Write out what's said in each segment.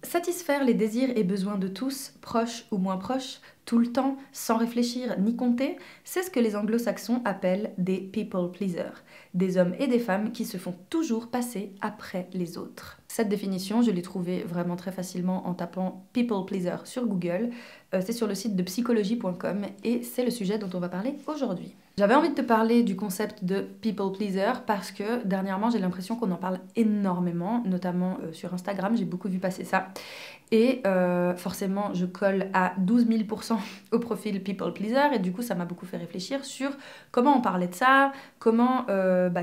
Satisfaire les désirs et besoins de tous, proches ou moins proches, tout le temps, sans réfléchir ni compter, c'est ce que les anglo-saxons appellent des people pleasers, des hommes et des femmes qui se font toujours passer après les autres. Cette définition, je l'ai trouvée vraiment très facilement en tapant people pleaser sur Google. C'est sur le site de psychologie.com et c'est le sujet dont on va parler aujourd'hui. J'avais envie de te parler du concept de people pleaser parce que dernièrement j'ai l'impression qu'on en parle énormément, notamment sur Instagram, j'ai beaucoup vu passer ça. Et forcément je colle à 12 000% au profil people pleaser et du coup ça m'a beaucoup fait réfléchir sur comment on parlait de ça, comment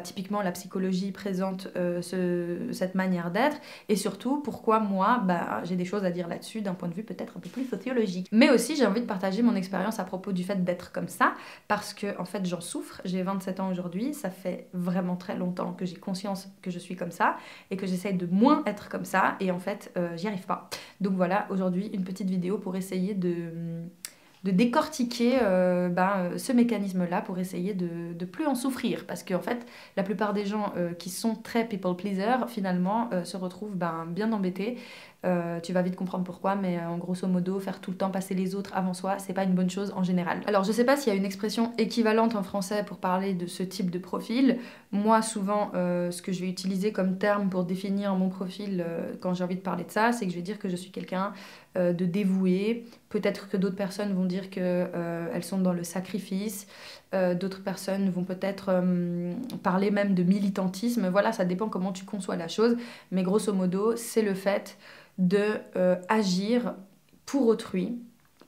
typiquement la psychologie présente cette manière d'être et surtout pourquoi moi j'ai des choses à dire là-dessus d'un point de vue peut-être un peu plus sociologique. Mais aussi j'ai envie de partager mon expérience à propos du fait d'être comme ça parce que en fait j'en souffre, j'ai 27 ans aujourd'hui, ça fait vraiment très longtemps que j'ai conscience que je suis comme ça et que j'essaye de moins être comme ça et en fait j'y arrive pas. Donc voilà, aujourd'hui une petite vidéo pour essayer de décortiquer ce mécanisme-là pour essayer de plus en souffrir. Parce qu'en fait, la plupart des gens qui sont très people pleaser, finalement, se retrouvent bien embêtés. Tu vas vite comprendre pourquoi, mais en grosso modo, faire tout le temps passer les autres avant soi, c'est pas une bonne chose en général. Alors je sais pas s'il y a une expression équivalente en français pour parler de ce type de profil. Moi, souvent, ce que je vais utiliser comme terme pour définir mon profil quand j'ai envie de parler de ça, c'est que je vais dire que je suis quelqu'un de dévoué. Peut-être que d'autres personnes vont dire qu'elles sont dans le sacrifice. D'autres personnes vont peut-être parler même de militantisme. Voilà, ça dépend comment tu conçois la chose. Mais grosso modo, c'est le fait de agir pour autrui,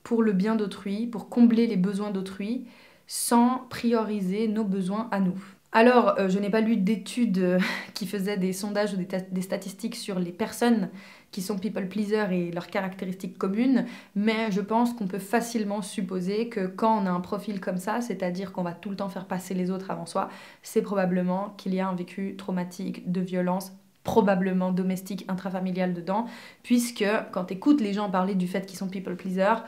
pour le bien d'autrui, pour combler les besoins d'autrui, sans prioriser nos besoins à nous. Alors, je n'ai pas lu d'études qui faisaient des sondages ou des statistiques sur les personnes qui sont people pleasers et leurs caractéristiques communes, mais je pense qu'on peut facilement supposer que quand on a un profil comme ça, c'est-à-dire qu'on va tout le temps faire passer les autres avant soi, c'est probablement qu'il y a un vécu traumatique de violence, probablement domestique, intrafamilial dedans, puisque quand tu écoutes les gens parler du fait qu'ils sont people pleasers,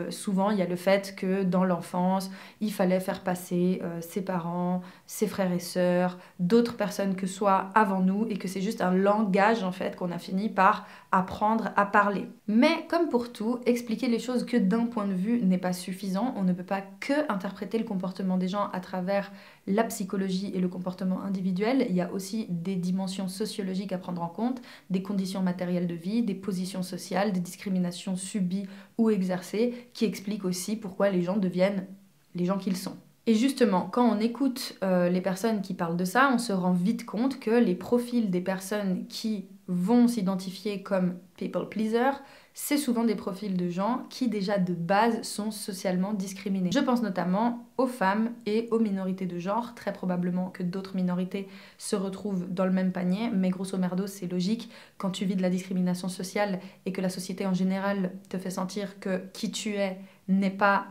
souvent il y a le fait que dans l'enfance, il fallait faire passer ses parents, ses frères et sœurs, d'autres personnes que soi avant nous, et que c'est juste un langage en fait qu'on a fini par apprendre à parler. Mais comme pour tout, expliquer les choses que d'un point de vue n'est pas suffisant. On ne peut pas que interpréter le comportement des gens à travers la psychologie et le comportement individuel. Il y a aussi des dimensions sociologiques à prendre en compte, des conditions matérielles de vie, des positions sociales, des discriminations subies ou exercées, qui expliquent aussi pourquoi les gens deviennent les gens qu'ils sont. Et justement, quand on écoute les personnes qui parlent de ça, on se rend vite compte que les profils des personnes qui vont s'identifier comme people pleaser, c'est souvent des profils de gens qui déjà de base sont socialement discriminés. Je pense notamment aux femmes et aux minorités de genre, très probablement que d'autres minorités se retrouvent dans le même panier, mais grosso merdo c'est logique, quand tu vis de la discrimination sociale et que la société en général te fait sentir que qui tu es n'est pas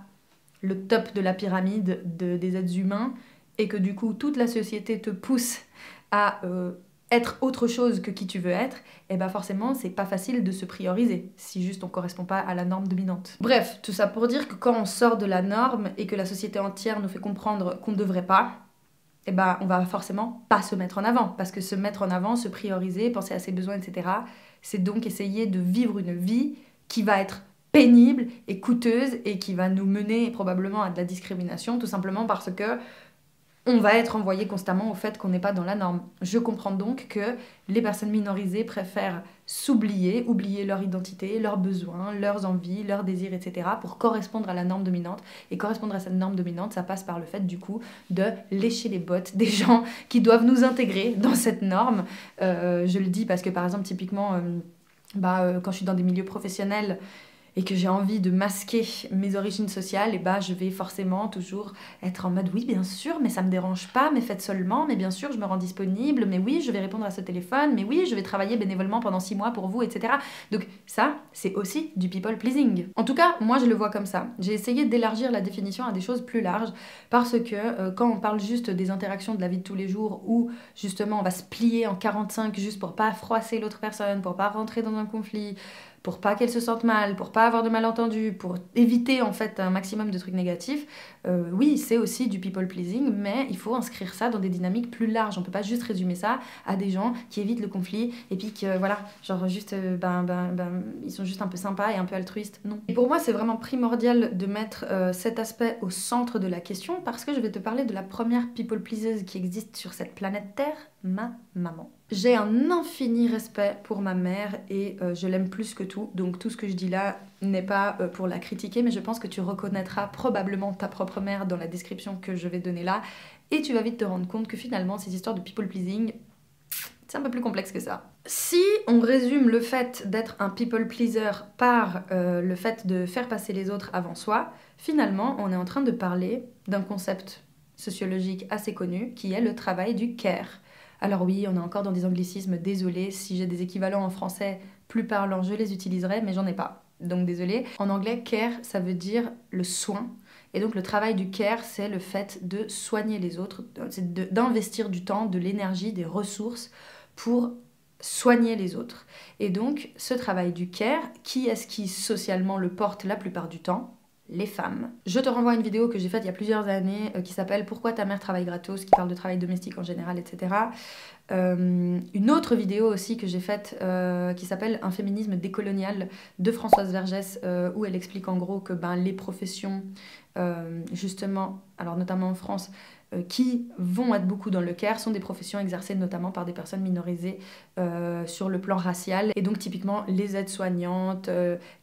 le top de la pyramide des êtres humains et que du coup toute la société te pousse à être autre chose que qui tu veux être, et forcément c'est pas facile de se prioriser si juste on correspond pas à la norme dominante. Bref, tout ça pour dire que quand on sort de la norme et que la société entière nous fait comprendre qu'on ne devrait pas, on va forcément pas se mettre en avant, parce que se mettre en avant, se prioriser, penser à ses besoins, etc., c'est donc essayer de vivre une vie qui va être pénible et coûteuse et qui va nous mener probablement à de la discrimination, tout simplement parce que on va être envoyé constamment au fait qu'on n'est pas dans la norme. Je comprends donc que les personnes minorisées préfèrent s'oublier, oublier leur identité, leurs besoins, leurs envies, leurs désirs, etc. pour correspondre à la norme dominante. Et correspondre à cette norme dominante, ça passe par le fait du coup de lécher les bottes des gens qui doivent nous intégrer dans cette norme. Je le dis parce que par exemple typiquement quand je suis dans des milieux professionnels et que j'ai envie de masquer mes origines sociales, je vais forcément toujours être en mode oui bien sûr, mais ça me dérange pas, mais faites seulement, mais bien sûr je me rends disponible, mais oui je vais répondre à ce téléphone, mais oui je vais travailler bénévolement pendant 6 mois pour vous, etc. Donc ça c'est aussi du people pleasing. En tout cas moi je le vois comme ça. J'ai essayé d'élargir la définition à des choses plus larges parce que quand on parle juste des interactions de la vie de tous les jours où justement on va se plier en 45 juste pour pas froisser l'autre personne, pour pas rentrer dans un conflit, pour pas qu'elle se sente mal, pour pas pas avoir de malentendus, pour éviter en fait un maximum de trucs négatifs, oui, c'est aussi du people pleasing, mais il faut inscrire ça dans des dynamiques plus larges. On peut pas juste résumer ça à des gens qui évitent le conflit et puis que voilà, genre juste ils sont juste un peu sympas et un peu altruistes. Non. Et pour moi, c'est vraiment primordial de mettre cet aspect au centre de la question parce que je vais te parler de la première people pleaseuse qui existe sur cette planète Terre, ma maman. J'ai un infini respect pour ma mère et je l'aime plus que tout, donc tout ce que je dis là n'est pas pour la critiquer, mais je pense que tu reconnaîtras probablement ta propre mère dans la description que je vais donner là, et tu vas vite te rendre compte que finalement ces histoires de people pleasing, c'est un peu plus complexe que ça. Si on résume le fait d'être un people pleaser par le fait de faire passer les autres avant soi, finalement on est en train de parler d'un concept sociologique assez connu qui est le travail du care. Alors oui, on est encore dans des anglicismes, désolé, si j'ai des équivalents en français plus parlants, je les utiliserai, mais j'en ai pas, donc désolé. En anglais, care, ça veut dire le soin, et donc le travail du care, c'est le fait de soigner les autres, c'est d'investir du temps, de l'énergie, des ressources pour soigner les autres. Et donc, ce travail du care, qui est-ce qui socialement le porte la plupart du temps ? Les femmes. Je te renvoie à une vidéo que j'ai faite il y a plusieurs années qui s'appelle « Pourquoi ta mère travaille gratos ?», qui parle de travail domestique en général, etc. Une autre vidéo aussi que j'ai faite qui s'appelle « Un féminisme décolonial » de Françoise Vergès où elle explique en gros que les professions, justement, alors notamment en France, qui vont être beaucoup dans le care sont des professions exercées notamment par des personnes minorisées sur le plan racial. Et donc typiquement les aides-soignantes,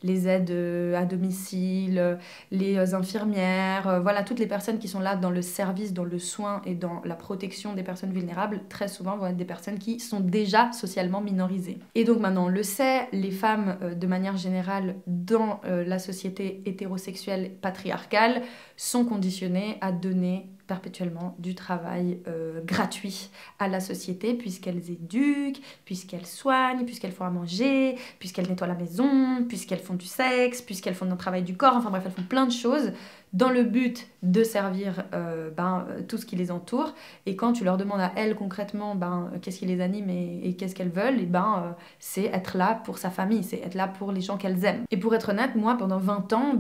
les aides à domicile, les infirmières, voilà, toutes les personnes qui sont là dans le service, dans le soin et dans la protection des personnes vulnérables, très souvent vont être des personnes qui sont déjà socialement minorisées. Et donc maintenant on le sait, les femmes de manière générale dans la société hétérosexuelle patriarcale sont conditionnées à donner perpétuellement du travail gratuit à la société puisqu'elles éduquent, puisqu'elles soignent, puisqu'elles font à manger, puisqu'elles nettoient la maison, puisqu'elles font du sexe, puisqu'elles font un travail du corps, enfin bref, elles font plein de choses dans le but de servir tout ce qui les entoure. Et quand tu leur demandes à elles concrètement qu'est-ce qui les anime et qu'est-ce qu'elles veulent, c'est être là pour sa famille, c'est être là pour les gens qu'elles aiment. Et pour être honnête, moi pendant 20 ans,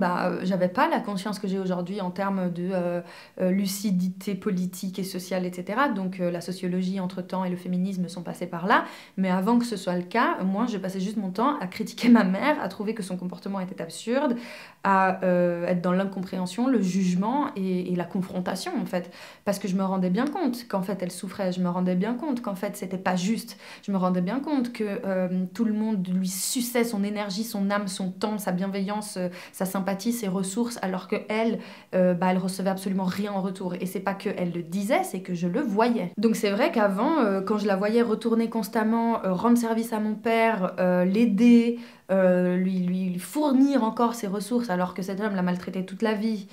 j'avais pas la conscience que j'ai aujourd'hui en termes de lucidité politique et sociale, etc. Donc la sociologie entre-temps et le féminisme sont passés par là. Mais avant que ce soit le cas, moi je passais juste mon temps à critiquer ma mère, à trouver que son comportement était absurde, à être dans l'incompréhension, le jugement et la confrontation en fait, parce que je me rendais bien compte qu'en fait elle souffrait, je me rendais bien compte qu'en fait c'était pas juste, je me rendais bien compte que tout le monde lui suçait son énergie, son âme, son temps, sa bienveillance, sa sympathie, ses ressources, alors que elle recevait absolument rien en retour. Et c'est pas que elle le disait, c'est que je le voyais. Donc c'est vrai qu'avant, quand je la voyais retourner constamment, rendre service à mon père, l'aider, lui fournir encore ses ressources alors que cet homme l'a maltraité toute la vie,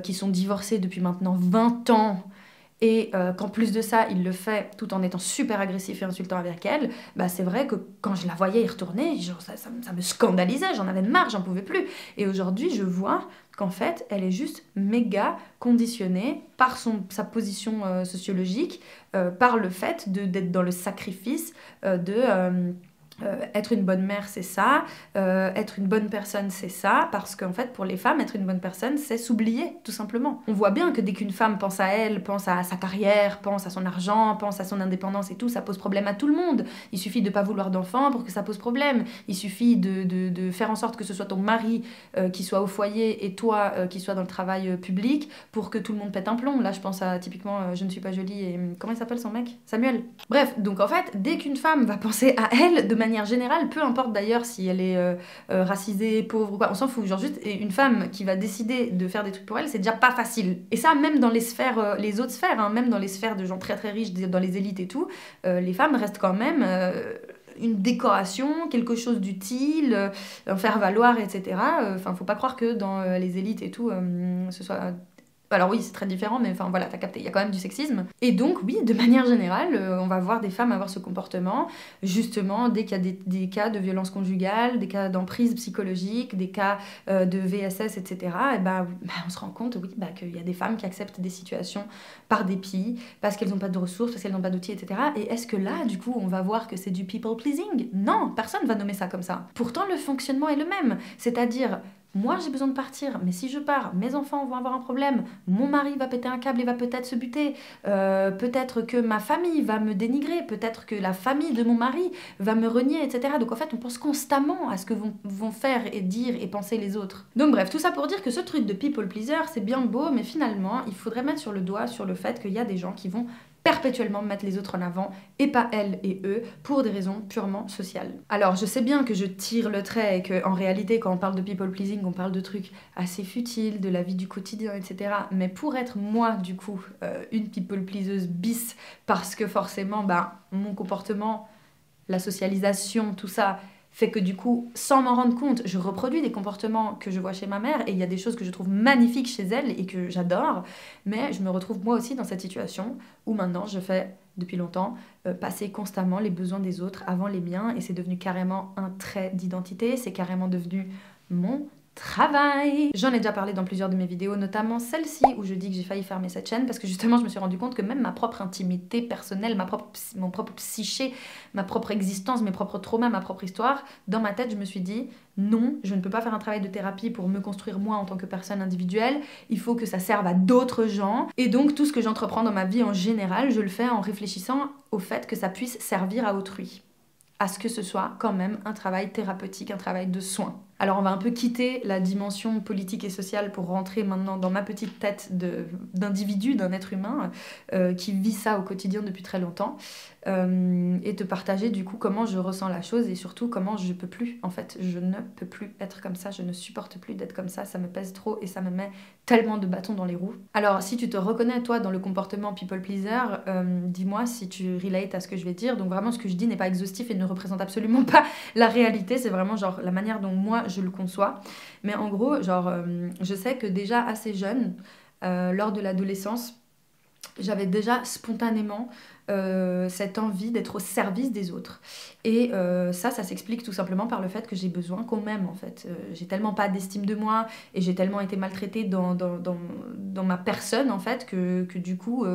qui sont divorcés depuis maintenant 20 ans et qu'en plus de ça il le fait tout en étant super agressif et insultant avec elle, c'est vrai que quand je la voyais y retourner, genre, ça me scandalisait, j'en avais marre, j'en pouvais plus. Et aujourd'hui je vois qu'en fait elle est juste méga conditionnée par sa position sociologique, par le fait d'être dans le sacrifice, être une bonne mère, c'est ça, être une bonne personne, c'est ça, parce qu'en fait, pour les femmes, être une bonne personne, c'est s'oublier, tout simplement. On voit bien que dès qu'une femme pense à elle, pense à sa carrière, pense à son argent, pense à son indépendance et tout, ça pose problème à tout le monde. Il suffit de pas vouloir d'enfant pour que ça pose problème. Il suffit de faire en sorte que ce soit ton mari qui soit au foyer et toi qui soit dans le travail public pour que tout le monde pète un plomb. Là, je pense à typiquement Je ne suis pas jolie et comment il s'appelle son mec ? Samuel. Bref, donc en fait, dès qu'une femme va penser à elle, de manière générale, peu importe d'ailleurs si elle est racisée, pauvre ou quoi, on s'en fout. Genre juste une femme qui va décider de faire des trucs pour elle, c'est déjà pas facile. Et ça, même dans les sphères, les autres sphères, hein, même dans les sphères de gens très très riches, dans les élites et tout, les femmes restent quand même une décoration, quelque chose d'utile, un faire valoir, etc. Enfin, faut pas croire que dans les élites et tout, ce soit Alors oui, c'est très différent, mais enfin voilà, t'as capté, il y a quand même du sexisme. Et donc oui, de manière générale, on va voir des femmes avoir ce comportement, justement, dès qu'il y a des cas de violence conjugale, des cas d'emprise psychologique, des cas de VSS, etc. Et on se rend compte, oui, qu'il y a des femmes qui acceptent des situations par dépit, parce qu'elles n'ont pas de ressources, parce qu'elles n'ont pas d'outils, etc. Et est-ce que là, du coup, on va voir que c'est du people pleasing? Non, personne va nommer ça comme ça. Pourtant, le fonctionnement est le même, c'est-à-dire moi j'ai besoin de partir, mais si je pars, mes enfants vont avoir un problème, mon mari va péter un câble et va peut-être se buter, peut-être que ma famille va me dénigrer, peut-être que la famille de mon mari va me renier, etc. Donc en fait on pense constamment à ce que vont faire et dire et penser les autres. Donc bref, tout ça pour dire que ce truc de people pleaser c'est bien beau, mais finalement il faudrait mettre sur le doigt sur le fait qu'il y a des gens qui vont perpétuellement mettre les autres en avant et pas elles et eux pour des raisons purement sociales. Alors je sais bien que je tire le trait et qu'en réalité quand on parle de people pleasing on parle de trucs assez futiles, de la vie du quotidien, etc. Mais pour être moi du coup une people pleaseuse bis parce que forcément mon comportement, la socialisation, tout ça fait que du coup, sans m'en rendre compte, je reproduis des comportements que je vois chez ma mère et il y a des choses que je trouve magnifiques chez elle et que j'adore, mais je me retrouve moi aussi dans cette situation où maintenant je fais depuis longtemps passer constamment les besoins des autres avant les miens et c'est devenu carrément un trait d'identité, c'est carrément devenu mon travail. J'en ai déjà parlé dans plusieurs de mes vidéos, notamment celle-ci où je dis que j'ai failli fermer cette chaîne parce que justement je me suis rendu compte que même ma propre intimité personnelle, mon propre psyché, ma propre existence, mes propres traumas, ma propre histoire, dans ma tête je me suis dit non, je ne peux pas faire un travail de thérapie pour me construire moi en tant que personne individuelle, il faut que ça serve à d'autres gens et donc tout ce que j'entreprends dans ma vie en général, je le fais en réfléchissant au fait que ça puisse servir à autrui, à ce que ce soit quand même un travail thérapeutique, un travail de soin. Alors on va un peu quitter la dimension politique et sociale pour rentrer maintenant dans ma petite tête d'individu, d'un être humain qui vit ça au quotidien depuis très longtemps et te partager du coup comment je ressens la chose et surtout comment je peux plus, en fait, je ne peux plus être comme ça, je ne supporte plus d'être comme ça me pèse trop et ça me met tellement de bâtons dans les roues. Alors si tu te reconnais toi dans le comportement people pleaser, dis-moi si tu relates à ce que je vais dire, donc vraiment ce que je dis n'est pas exhaustif et ne représente absolument pas la réalité, c'est vraiment genre la manière dont moi je le conçois, mais en gros genre je sais que déjà assez jeune, lors de l'adolescence, j'avais déjà spontanément cette envie d'être au service des autres. Et ça s'explique tout simplement par le fait que j'ai besoin qu'on m'aime en fait. J'ai tellement pas d'estime de moi et j'ai tellement été maltraitée dans ma personne en fait que du coup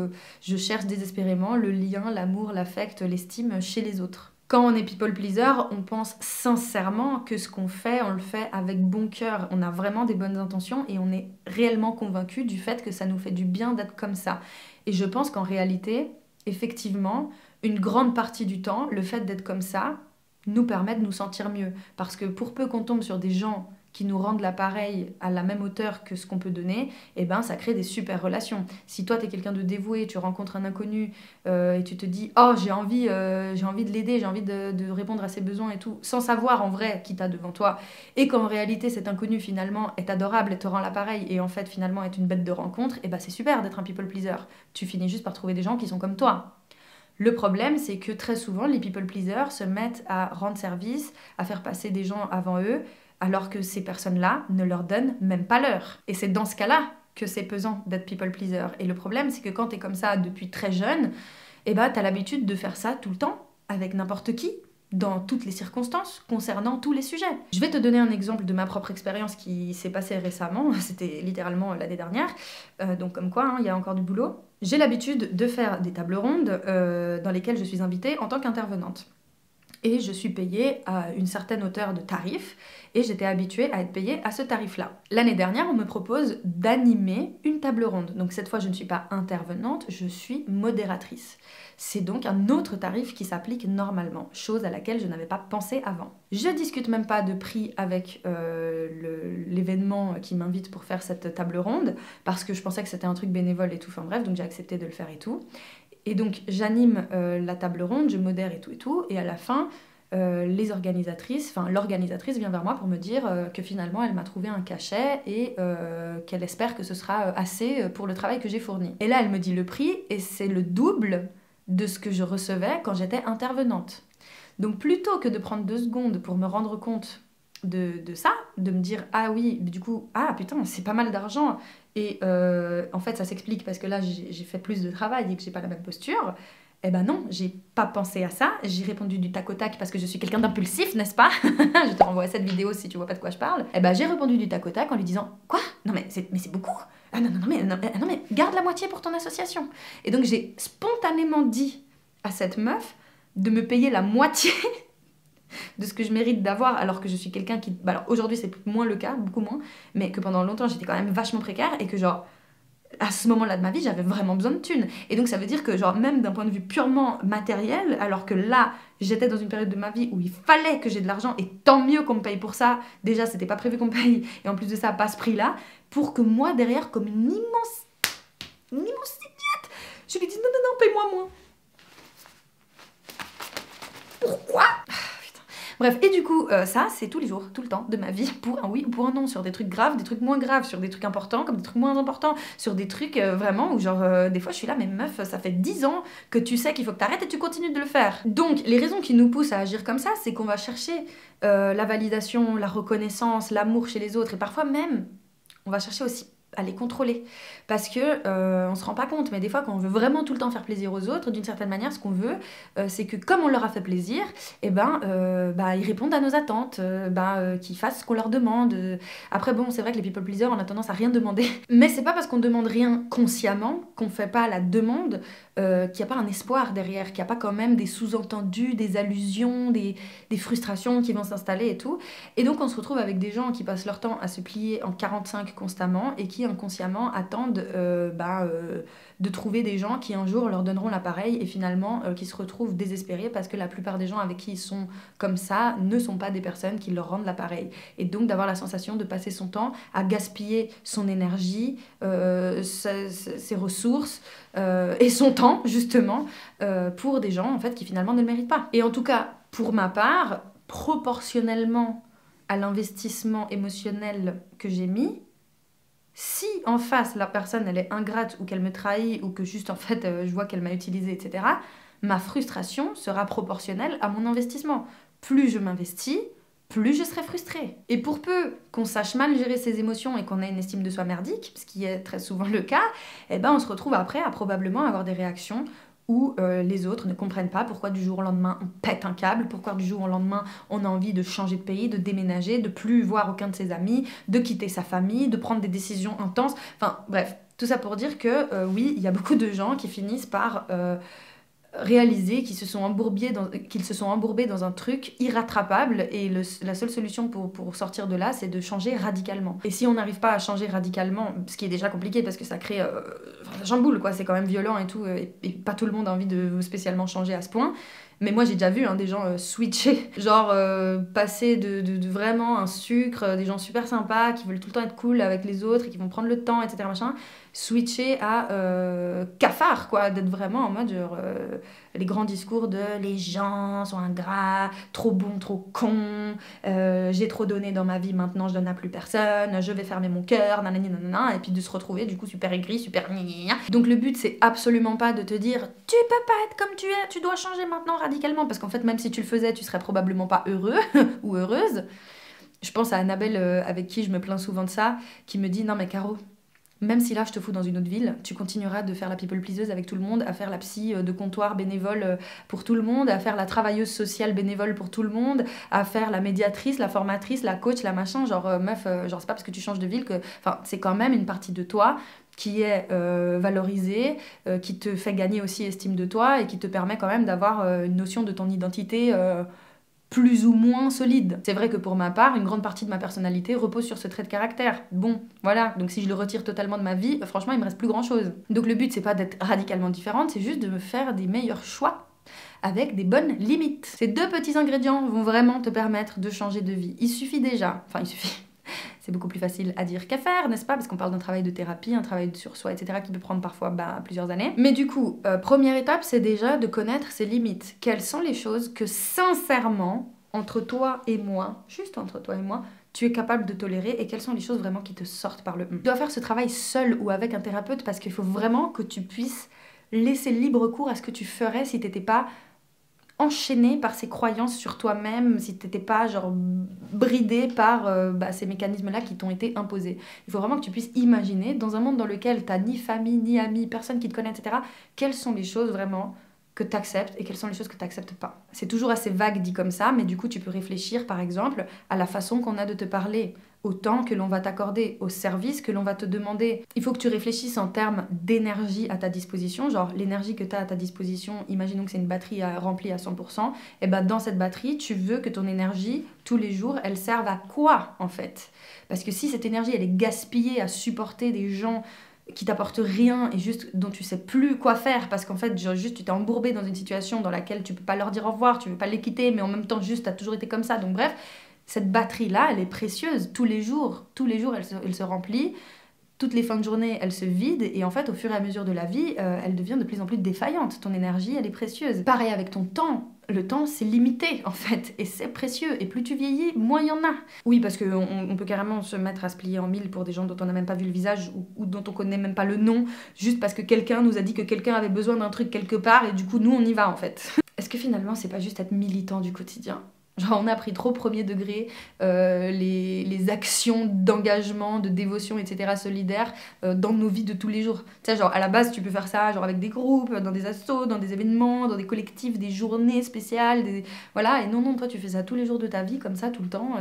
je cherche désespérément le lien, l'amour, l'affect, l'estime chez les autres. Quand on est people pleaser, on pense sincèrement que ce qu'on fait, on le fait avec bon cœur. On a vraiment des bonnes intentions et on est réellement convaincu du fait que ça nous fait du bien d'être comme ça. Et je pense qu'en réalité, effectivement, une grande partie du temps, le fait d'être comme ça nous permet de nous sentir mieux. Parce que pour peu qu'on tombe sur des gens qui nous rendent l'appareil à la même hauteur que ce qu'on peut donner, et ça crée des super relations. Si toi t'es quelqu'un de dévoué, tu rencontres un inconnu et tu te dis oh j'ai envie de l'aider, j'ai envie de répondre à ses besoins et tout, sans savoir en vrai qui t'a devant toi, et qu'en réalité cet inconnu finalement est adorable et te rend l'appareil et en fait finalement est une bête de rencontre, et c'est super d'être un people pleaser. Tu finis juste par trouver des gens qui sont comme toi. Le problème, c'est que très souvent, les people pleasers se mettent à rendre service, à faire passer des gens avant eux, alors que ces personnes-là ne leur donnent même pas l'heure. Et c'est dans ce cas-là que c'est pesant d'être people pleaser. Et le problème, c'est que quand t'es comme ça depuis très jeune, t'as l'habitude de faire ça tout le temps, avec n'importe qui, dans toutes les circonstances, concernant tous les sujets. Je vais te donner un exemple de ma propre expérience qui s'est passée récemment, c'était littéralement l'année dernière, donc comme quoi, il y a encore du boulot. J'ai l'habitude de faire des tables rondes dans lesquelles je suis invitée en tant qu'intervenante. Et je suis payée à une certaine hauteur de tarif, et j'étais habituée à être payée à ce tarif-là. L'année dernière, on me propose d'animer une table ronde. Donc cette fois, je ne suis pas intervenante, je suis modératrice. C'est donc un autre tarif qui s'applique normalement, chose à laquelle je n'avais pas pensé avant. Je discute même pas de prix avec l'événement qui m'invite pour faire cette table ronde, parce que je pensais que c'était un truc bénévole et tout, enfin bref, donc j'ai accepté de le faire et tout. Et donc j'anime la table ronde, je modère et tout, et à la fin, l'organisatrice vient vers moi pour me dire que finalement elle m'a trouvé un cachet et qu'elle espère que ce sera assez pour le travail que j'ai fourni. Et là elle me dit le prix, et c'est le double de ce que je recevais quand j'étais intervenante. Donc plutôt que de prendre 2 secondes pour me rendre compte de ça, de me dire ah oui, du coup, ah putain, c'est pas mal d'argent, Et en fait, ça s'explique parce que là, j'ai fait plus de travail et que j'ai pas la même posture. Eh ben non, j'ai pas pensé à ça. J'ai répondu du tac au tac parce que je suis quelqu'un d'impulsif, n'est-ce pas? Je te renvoie à cette vidéo si tu vois pas de quoi je parle. Eh ben j'ai répondu du tac au tac en lui disant quoi? Non mais c'est beaucoup. Ah non mais garde la moitié pour ton association. Et donc j'ai spontanément dit à cette meuf de me payer la moitié de ce que je mérite d'avoir, alors que je suis quelqu'un qui... Bah alors aujourd'hui c'est moins le cas, beaucoup moins, mais que pendant longtemps j'étais quand même vachement précaire et que genre à ce moment-là de ma vie, j'avais vraiment besoin de thunes. Et donc ça veut dire que genre même d'un point de vue purement matériel, alors que là, j'étais dans une période de ma vie où il fallait que j'ai de l'argent, et tant mieux qu'on me paye pour ça. Déjà, c'était pas prévu qu'on me paye, et en plus de ça, pas ce prix-là, pour que moi, derrière, comme une immense idiote, je lui dis non, paye-moi moins. Pourquoi? Bref, et du coup, ça, c'est tous les jours, tout le temps de ma vie, pour un oui ou pour un non, sur des trucs graves, des trucs moins graves, sur des trucs importants comme des trucs moins importants, sur des trucs vraiment où genre, des fois je suis là, mais meuf, ça fait 10 ans que tu sais qu'il faut que t'arrêtes et tu continues de le faire. Donc, les raisons qui nous poussent à agir comme ça, c'est qu'on va chercher la validation, la reconnaissance, l'amour chez les autres, et parfois même, on va chercher aussi à les contrôler, parce que on se rend pas compte, mais des fois quand on veut vraiment tout le temps faire plaisir aux autres, d'une certaine manière ce qu'on veut c'est que comme on leur a fait plaisir, et ils répondent à nos attentes, qu'ils fassent ce qu'on leur demande. Après bon, c'est vrai que les people pleasers, on a tendance à rien demander, mais c'est pas parce qu'on demande rien consciemment qu'on fait pas la demande, qu'il n'y a pas un espoir derrière, qu'il n'y a pas quand même des sous-entendus, des allusions, des frustrations qui vont s'installer et tout. Et donc on se retrouve avec des gens qui passent leur temps à se plier en 45 constamment et qui inconsciemment attendent de trouver des gens qui un jour leur donneront l'appareil, et finalement qui se retrouvent désespérés parce que la plupart des gens avec qui ils sont comme ça ne sont pas des personnes qui leur rendent l'appareil. Et donc d'avoir la sensation de passer son temps à gaspiller son énergie, ses ressources et son temps justement pour des gens en fait qui finalement ne le méritent pas. Et en tout cas, pour ma part, proportionnellement à l'investissement émotionnel que j'ai mis, si en face la personne elle est ingrate ou qu'elle me trahit ou que juste en fait je vois qu'elle m'a utilisée, etc., ma frustration sera proportionnelle à mon investissement. Plus je m'investis, plus je serai frustrée. Et pour peu qu'on sache mal gérer ses émotions et qu'on ait une estime de soi merdique, ce qui est très souvent le cas, on se retrouve après à probablement avoir des réactions où les autres ne comprennent pas pourquoi du jour au lendemain on pète un câble, pourquoi du jour au lendemain on a envie de changer de pays, de déménager, de plus voir aucun de ses amis, de quitter sa famille, de prendre des décisions intenses. Enfin bref, tout ça pour dire que oui, il y a beaucoup de gens qui finissent par réaliser qu'ils se sont embourbés dans un truc irrattrapable, et la seule solution pour sortir de là, c'est de changer radicalement. Et si on n'arrive pas à changer radicalement, ce qui est déjà compliqué parce que ça crée... ça chamboule quoi, c'est quand même violent et tout, et pas tout le monde a envie de spécialement changer à ce point. Mais moi j'ai déjà vu des gens switcher, genre passer de vraiment un sucre, des gens super sympas qui veulent tout le temps être cool avec les autres et qui vont prendre le temps, etc. machin, switcher à cafard quoi, d'être vraiment en mode genre, les grands discours de les gens sont ingrats, trop bons, trop cons, j'ai trop donné dans ma vie, maintenant je donne à plus personne, je vais fermer mon cœur, nanani nanana, et puis de se retrouver du coup super aigri, super gna. Donc le but c'est absolument pas de te dire tu peux pas être comme tu es, tu dois changer maintenant radicalement, parce qu'en fait même si tu le faisais tu serais probablement pas heureux ou heureuse. Je pense à Annabelle avec qui je me plains souvent de ça, qui me dit non mais Caro, même si là je te fous dans une autre ville, tu continueras de faire la people pleaseuse avec tout le monde, à faire la psy de comptoir bénévole pour tout le monde, à faire la travailleuse sociale bénévole pour tout le monde, à faire la médiatrice, la formatrice, la coach, la machin, genre meuf, genre c'est pas parce que tu changes de ville que... Enfin, c'est quand même une partie de toi qui est valorisée, qui te fait gagner aussi estime de toi et qui te permet quand même d'avoir une notion de ton identité plus ou moins solide. C'est vrai que pour ma part, une grande partie de ma personnalité repose sur ce trait de caractère. Bon, voilà, donc si je le retire totalement de ma vie, franchement, il me reste plus grand chose. Donc le but, c'est pas d'être radicalement différente, c'est juste de me faire des meilleurs choix avec des bonnes limites. Ces 2 petits ingrédients vont vraiment te permettre de changer de vie. Il suffit déjà, enfin il suffit... C'est beaucoup plus facile à dire qu'à faire, n'est-ce pas? Parce qu'on parle d'un travail de thérapie, un travail sur soi, etc. qui peut prendre parfois plusieurs années. Mais du coup, première étape, c'est déjà de connaître ses limites. Quelles sont les choses que sincèrement, entre toi et moi, juste entre toi et moi, tu es capable de tolérer, et quelles sont les choses vraiment qui te sortent par le... Tu dois faire ce travail seul ou avec un thérapeute, parce qu'il faut vraiment que tu puisses laisser libre cours à ce que tu ferais si t'étais pas enchaîné par ces croyances sur toi-même, si t'étais pas genre bridé par ces mécanismes-là qui t'ont été imposés. Il faut vraiment que tu puisses imaginer, dans un monde dans lequel t'as ni famille, ni amis, personne qui te connaît, etc., quelles sont les choses vraiment que tu acceptes et quelles sont les choses que tu n'acceptes pas. C'est toujours assez vague dit comme ça, mais du coup tu peux réfléchir par exemple à la façon qu'on a de te parler, au temps que l'on va t'accorder, au service que l'on va te demander. Il faut que tu réfléchisses en termes d'énergie à ta disposition, genre l'énergie que tu as à ta disposition, imaginons que c'est une batterie remplie à 100%, et ben dans cette batterie, tu veux que ton énergie, tous les jours, elle serve à quoi en fait? Parce que si cette énergie, elle est gaspillée à supporter des gens qui t'apportent rien et juste dont tu sais plus quoi faire parce qu'en fait genre, juste tu t'es embourbé dans une situation dans laquelle tu peux pas leur dire au revoir, tu veux pas les quitter mais en même temps juste t'as toujours été comme ça, donc bref, cette batterie là elle est précieuse, tous les jours elle se remplit, toutes les fins de journée elle se vide et en fait au fur et à mesure de la vie elle devient de plus en plus défaillante, ton énergie elle est précieuse. Pareil avec ton temps, le temps c'est limité en fait et c'est précieux et plus tu vieillis moins il y en a. Oui parce qu'on peut carrément se mettre à se plier en mille pour des gens dont on n'a même pas vu le visage ou dont on connaît même pas le nom juste parce que quelqu'un nous a dit que quelqu'un avait besoin d'un truc quelque part et du coup nous on y va en fait. Est-ce que finalement c'est pas juste être militant du quotidien? Genre on a pris trop premier degré les actions d'engagement, de dévotion, etc. solidaires dans nos vies de tous les jours. Tu sais, genre à la base tu peux faire ça genre avec des groupes, dans des assos, dans des événements, dans des collectifs, des journées spéciales, voilà. Et non, toi tu fais ça tous les jours de ta vie, comme ça, tout le temps.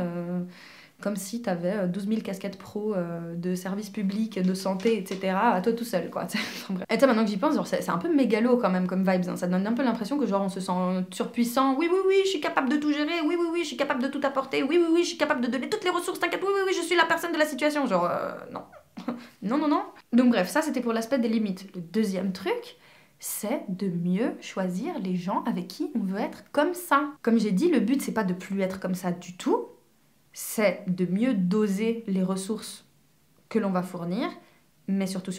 Comme si t'avais 12 000 casquettes pro de services publics, de santé, etc. à toi tout seul, quoi. Et tu maintenant que j'y pense, genre, c'est un peu mégalo quand même comme vibes, hein. Ça donne un peu l'impression que genre on se sent surpuissant. Oui, je suis capable de tout gérer. Oui, je suis capable de tout apporter. Oui, je suis capable de donner toutes les ressources. T'inquiète, oui, je suis la personne de la situation. Genre, non. non. Donc bref, ça c'était pour l'aspect des limites. Le deuxième truc, c'est de mieux choisir les gens avec qui on veut être comme ça. Comme j'ai dit, le but c'est pas de plus être comme ça du tout, c'est de mieux doser les ressources que l'on va fournir, mais surtout,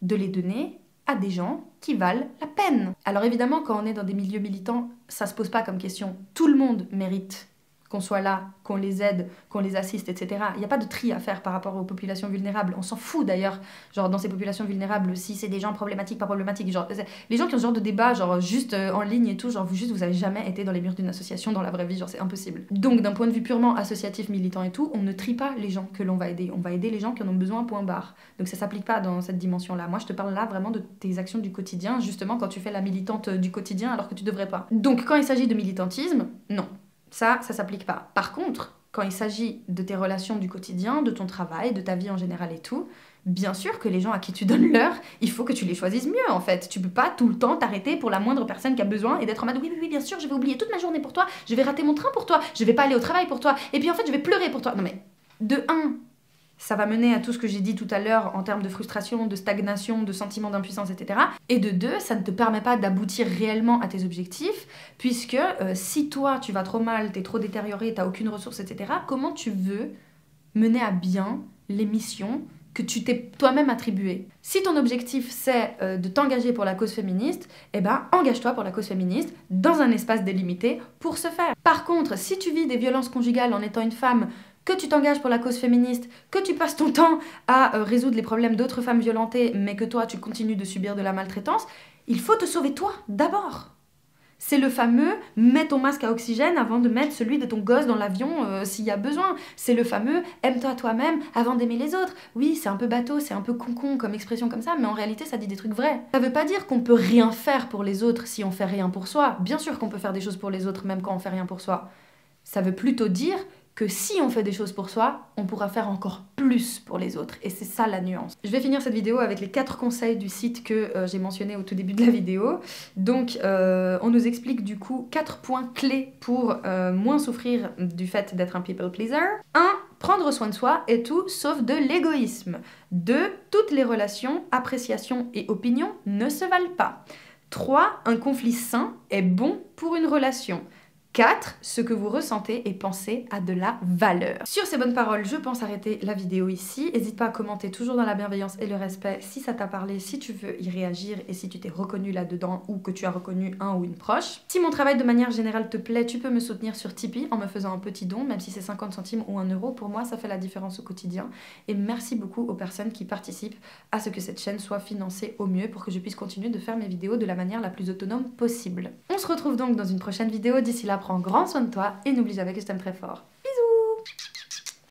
de les donner à des gens qui valent la peine. Alors évidemment, quand on est dans des milieux militants, ça se pose pas comme question. Tout le monde mérite qu'on soit là, qu'on les aide, qu'on les assiste, etc. Il n'y a pas de tri à faire par rapport aux populations vulnérables. On s'en fout d'ailleurs, genre dans ces populations vulnérables, si c'est des gens problématiques, pas problématiques. Genre, les gens qui ont ce genre de débat, genre juste en ligne et tout, genre vous avez jamais été dans les murs d'une association dans la vraie vie, genre c'est impossible. Donc d'un point de vue purement associatif, militant et tout, on ne trie pas les gens que l'on va aider. On va aider les gens qui en ont besoin, point barre. Donc ça s'applique pas dans cette dimension-là. Moi je te parle là vraiment de tes actions du quotidien, justement quand tu fais la militante du quotidien alors que tu devrais pas. Donc quand il s'agit de militantisme, non. Ça s'applique pas. Par contre, quand il s'agit de tes relations du quotidien, de ton travail, de ta vie en général et tout, bien sûr que les gens à qui tu donnes l'heure, il faut que tu les choisisses mieux en fait. Tu peux pas tout le temps t'arrêter pour la moindre personne qui a besoin et d'être en mode oui, bien sûr, je vais oublier toute ma journée pour toi, je vais rater mon train pour toi, je vais pas aller au travail pour toi, et puis en fait je vais pleurer pour toi. Non mais, de un, ça va mener à tout ce que j'ai dit tout à l'heure en termes de frustration, de stagnation, de sentiment d'impuissance, etc. Et de deux, ça ne te permet pas d'aboutir réellement à tes objectifs, puisque si toi tu vas trop mal, t'es trop détérioré, t'as aucune ressource, etc., comment tu veux mener à bien les missions que tu t'es toi-même attribuées? Si ton objectif c'est de t'engager pour la cause féministe, eh ben engage-toi pour la cause féministe dans un espace délimité pour ce faire. Par contre, si tu vis des violences conjugales en étant une femme, que tu t'engages pour la cause féministe, que tu passes ton temps à résoudre les problèmes d'autres femmes violentées, mais que toi tu continues de subir de la maltraitance, il faut te sauver toi d'abord. C'est le fameux « mets ton masque à oxygène avant de mettre celui de ton gosse dans l'avion s'il y a besoin ». C'est le fameux « aime-toi toi-même avant d'aimer les autres ». Oui, c'est un peu bateau, c'est un peu con comme expression comme ça, mais en réalité ça dit des trucs vrais. Ça veut pas dire qu'on peut rien faire pour les autres si on fait rien pour soi. Bien sûr qu'on peut faire des choses pour les autres même quand on fait rien pour soi. Ça veut plutôt dire que si on fait des choses pour soi, on pourra faire encore plus pour les autres. Et c'est ça la nuance. Je vais finir cette vidéo avec les 4 conseils du site que j'ai mentionnés au tout début de la vidéo. Donc, on nous explique du coup 4 points clés pour moins souffrir du fait d'être un people pleaser. 1. Prendre soin de soi est tout sauf de l'égoïsme. 2. Toutes les relations, appréciations et opinions ne se valent pas. 3. Un conflit sain est bon pour une relation. 4. Ce que vous ressentez et pensez a de la valeur. Sur ces bonnes paroles, je pense arrêter la vidéo ici. N'hésite pas à commenter toujours dans la bienveillance et le respect si ça t'a parlé, si tu veux y réagir et si tu t'es reconnu là-dedans ou que tu as reconnu un ou une proche. Si mon travail de manière générale te plaît, tu peux me soutenir sur Tipeee en me faisant un petit don, même si c'est 50 centimes ou 1 euro. Pour moi, ça fait la différence au quotidien. Et merci beaucoup aux personnes qui participent à ce que cette chaîne soit financée au mieux pour que je puisse continuer de faire mes vidéos de la manière la plus autonome possible. On se retrouve donc dans une prochaine vidéo. D'ici là, prends grand soin de toi et n'oublie jamais que je t'aime très fort.